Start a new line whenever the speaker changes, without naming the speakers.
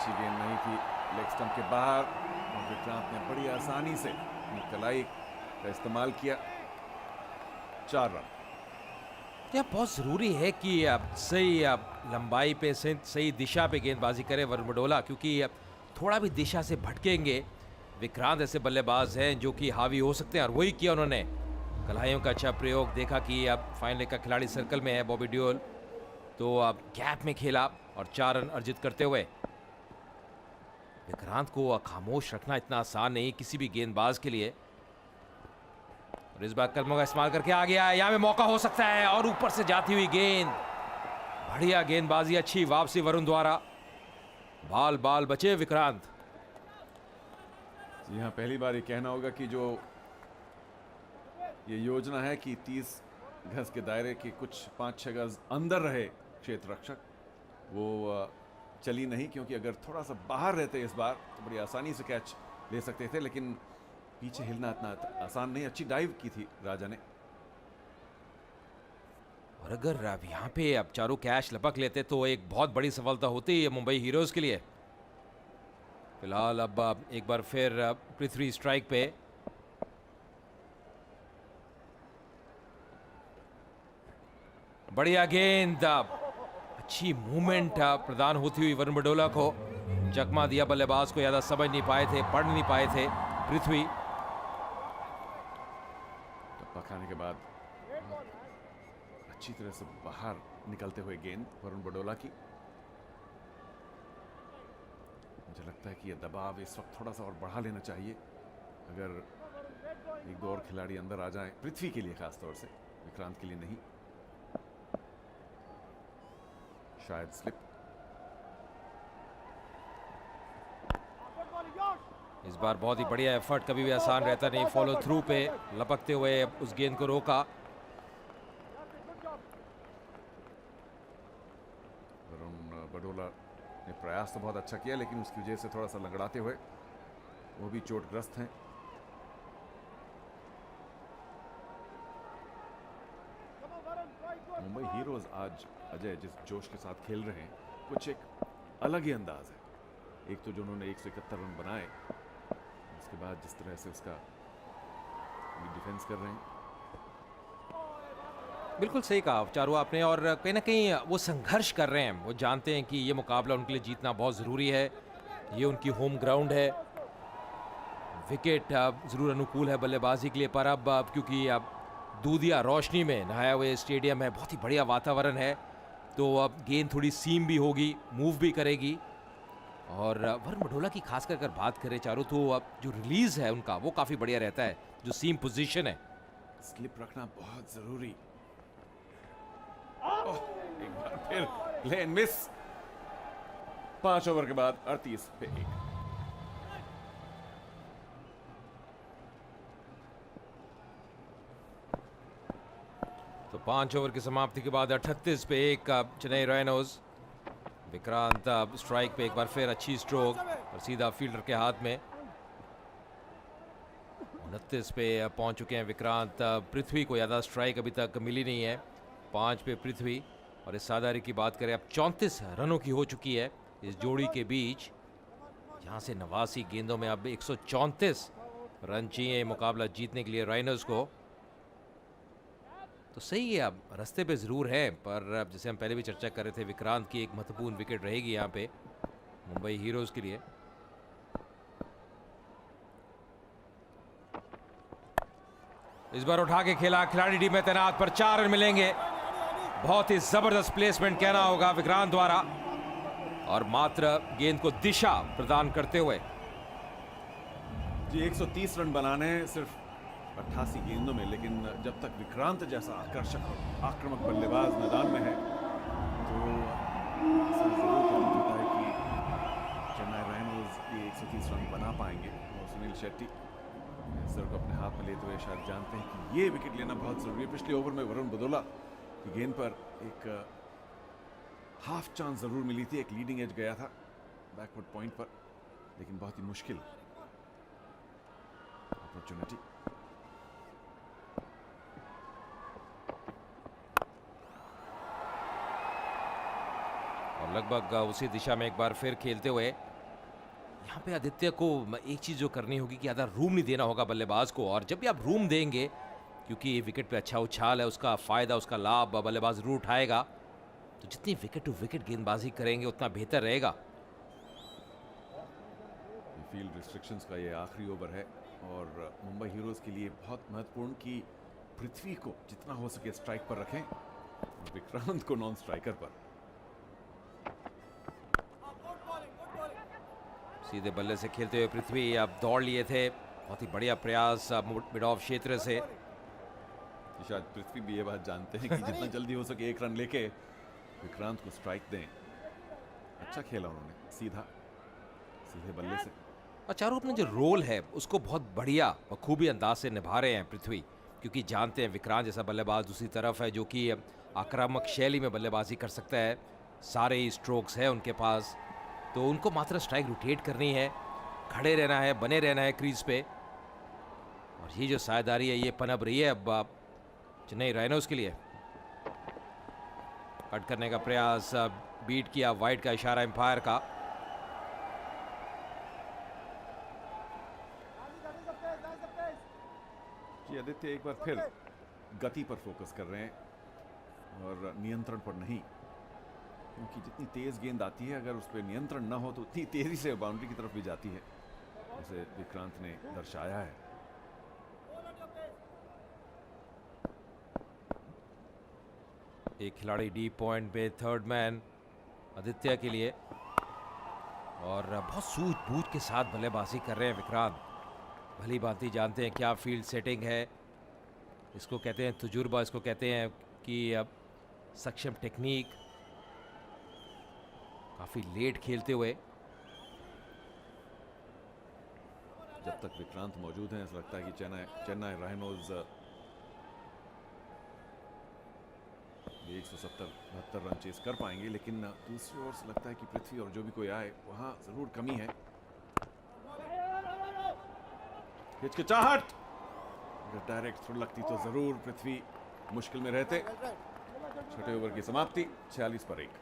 अच्छी गेंद नहीं थी, लेग स्टंप के बाहर, और विक्रांत ने बड़ी आसानी से कलाई का इस्तेमाल किया। 4 रन।
यह बहुत ज़रूरी है कि सही लंबाई पे सही दिशा पे गेंदबाजी करे वरुण बडोला, क्योंकि थोड़ा भी दिशा से भटकेंगे विक्रांत ऐसे बल्लेबाज हैं जो कि हावी हो सकते हैं, और वही किया उन्होंने। कलाइयों का अच्छा प्रयोग देखा कि अब फाइनल का खिलाड़ी सर्कल में है बॉबी डियोल, तो अब गैप में खेला और 4 रन अर्जित करते हुए। विक्रांत को खामोश रखना इतना आसान नहीं किसी भी गेंदबाज के लिए, और इस बार कदमों का इस्तेमाल करके आ गया है, यहाँ में मौका हो सकता है, और ऊपर से जाती हुई गेंद, बढ़िया गेंदबाजी, अच्छी वापसी वरुण द्वारा, बाल बाल बचे विक्रांत।
जी हाँ, पहली बार ये कहना होगा कि जो ये योजना है कि 30 गज के दायरे के कुछ 5-6 गज अंदर रहे क्षेत्र रक्षक, वो चली नहीं, क्योंकि अगर थोड़ा सा बाहर रहते इस बार तो बड़ी आसानी से कैच ले सकते थे, लेकिन पीछे हिलना इतना आसान नहीं। अच्छी डाइव की थी राजा ने।
और अगर अब यहाँ पे अब चारों कैच लपक लेते तो एक बहुत बड़ी सफलता होती है मुंबई हीरोज के लिए। फिलहाल अब एक बार फिर पृथ्वी स्ट्राइक पे, बढ़िया गेंद, अच्छी मूवमेंट प्रदान होती हुई वरुण बडोला को, चकमा दिया बल्लेबाज को, ज्यादा समझ नहीं पाए थे, पढ़ नहीं पाए थे पृथ्वी।
टप्पा खाने के बाद अच्छी तरह से बाहर निकलते हुए गेंद वरुण बडोला की। मुझे लगता है कि यह दबाव इस वक्त थोड़ा सा और बढ़ा लेना चाहिए, अगर 1-2 और खिलाड़ी अंदर आ जाएं, पृथ्वी के लिए खासतौर से, विक्रांत के लिए नहीं। शायद स्लिप।
इस बार बहुत ही बढ़िया एफर्ट, कभी भी आसान रहता नहीं, फॉलो थ्रू पे लपकते हुए उस गेंद को रोका।
वरुण बडोला ने प्रयास तो बहुत अच्छा किया, लेकिन उसकी वजह से थोड़ा सा लंगड़ाते हुए वो भी चोटग्रस्त हैं। मुंबई हीरोज आज अजय जिस जोश के साथ खेल रहे हैं, कुछ एक अलग ही अंदाज है। एक तो जो उन्होंने 171 रन बनाए, उसके बाद जिस तरह से उसका डिफेंस कर रहे हैं।
बिल्कुल सही कहा चारू आपने, और कहीं ना कहीं वो संघर्ष कर रहे हैं, वो जानते हैं कि ये मुकाबला उनके लिए जीतना बहुत ज़रूरी है, ये उनकी होम ग्राउंड है। विकेट ज़रूर अनुकूल है बल्लेबाजी के लिए, पर अब क्योंकि अब दूधिया रोशनी में नहाया हुए स्टेडियम है, बहुत ही बढ़िया वातावरण है, तो अब गेंद थोड़ी सीम भी होगी, मूव भी करेगी। और वरुण बडोला की खासकर अगर बात करें चारों, तो अब जो रिलीज है उनका वो काफ़ी बढ़िया रहता है, जो सीम पोजीशन है।
स्लिप रखना बहुत जरूरी। एक बार फिर लेन मिस। 5 ओवर के बाद 38 पे 1।
तो 5 ओवर की समाप्ति के बाद 38 पे 1 चेन्नई राइनोज। विक्रांत स्ट्राइक पे एक बार फिर अच्छी स्ट्रोक और सीधा फील्डर के हाथ में। 29 पे पहुंच चुके हैं विक्रांत। पृथ्वी को ज़्यादा स्ट्राइक अभी तक मिली नहीं है। 5 पे पृथ्वी, और इस साधारी की बात करें, अब 34 रनों की हो चुकी है इस जोड़ी के बीच, जहां से 89 गेंदों में अब 134 रन चाहिए मुकाबला जीतने के लिए राइनर्स को। तो सही है, अब रास्ते पे ज़रूर है, पर अब जैसे हम पहले भी चर्चा कर रहे थे, विक्रांत की एक महत्वपूर्ण विकेट रहेगी यहाँ पे मुंबई हीरोज़ के लिए। इस बार उठा के खेला, खिलाड़ी टीम में तैनात, पर 4 रन मिलेंगे। बहुत ही जबरदस्त प्लेसमेंट कहना होगा विक्रांत द्वारा, और मात्र गेंद को दिशा प्रदान करते हुए।
जी 130 रन बनाने हैं सिर्फ 88 गेंदों में, लेकिन जब तक विक्रांत जैसा आकर्षक और आक्रामक बल्लेबाज मैदान में है, तो ऐसा जरूर प्रतीत होता है कि चेन्नई राइनोज ये 130 रन बना पाएंगे। और सुनील शेट्टी सर को अपने हाथ में लेते हुए शायद जानते हैं कि ये विकेट लेना बहुत जरूरी है। पिछले ओवर में वरुण बडोला की गेंद पर एक हाफ चांस जरूर मिली थी, एक लीडिंग एज गया था बैकवर्ड पॉइंट पर, लेकिन बहुत ही मुश्किल अपॉर्चुनिटी।
और लगभग उसी दिशा में एक बार फिर खेलते हुए यहाँ पे आदित्य को एक चीज़ जो करनी होगी कि ज़्यादा रूम नहीं देना होगा बल्लेबाज को, और जब भी आप रूम देंगे, क्योंकि विकेट पे अच्छा उछाल है, उसका फ़ायदा, उसका लाभ बल्लेबाज ज़रूर उठाएगा, तो जितनी विकेट टू विकेट गेंदबाजी करेंगे उतना बेहतर रहेगा।
फील्ड रिस्ट्रिक्शंस का ये आखिरी ओवर है और मुंबई हीरोज़ के लिए बहुत महत्वपूर्ण कि पृथ्वी को जितना हो सके स्ट्राइक पर रखें और विक्रांत को नॉन स्ट्राइकर पर।
सीधे बल्ले से खेलते हुए पृथ्वी अब दौड़ लिए थे, बहुत ही बढ़िया प्रयास मिड ऑफ क्षेत्र से।
शायद पृथ्वी भी ये बात जानते हैं कि जितना जल्दी हो सके एक रन लेके विक्रांत को स्ट्राइक दें। अच्छा खेला उन्होंने, सीधे बल्ले से।
और चारों अपना जो रोल है उसको बहुत बढ़िया बखूबी अंदाज से निभा रहे हैं पृथ्वी, क्योंकि जानते हैं विक्रांत जैसा बल्लेबाज दूसरी तरफ है जो कि आक्रामक शैली में बल्लेबाजी कर सकता है, सारे ही स्ट्रोक्स है उनके पास, तो उनको मात्र स्ट्राइक रोटेट करनी है, खड़े रहना है, बने रहना है क्रीज पे। और ये जो साझेदारी है ये पनप रही है अब चेन्नई राइनोज के लिए। कट करने का प्रयास, बीट किया, वाइड का इशारा एम्पायर का।
जी आदित्य एक बार फिर गति पर फोकस कर रहे हैं और नियंत्रण पर नहीं, क्योंकि जितनी तेज गेंद आती है अगर उस पर नियंत्रण ना हो तो उतनी तेजी से बाउंड्री की तरफ भी जाती है, जैसे विक्रांत ने दर्शाया है।
एक खिलाड़ी डीप पॉइंट पे, थर्ड मैन आदित्य के लिए, और बहुत सूझबूझ के साथ बल्लेबाजी कर रहे हैं विक्रांत। भली भांति जानते हैं क्या फील्ड सेटिंग है, इसको कहते हैं तजुर्बा, इसको कहते हैं कि अब सक्षम टेक्निक। काफी लेट खेलते हुए,
जब तक विक्रांत मौजूद हैं ऐसा लगता है कि चेन्नई राइनोज 170-72 रन चेस कर पाएंगे, लेकिन दूसरी ओर से लगता है कि पृथ्वी और जो भी कोई आए वहां जरूर कमी है। हिचकिचाहट, अगर डायरेक्ट थ्रो लगती तो जरूर पृथ्वी मुश्किल में रहते। छठे ओवर की समाप्ति 46 पर 1।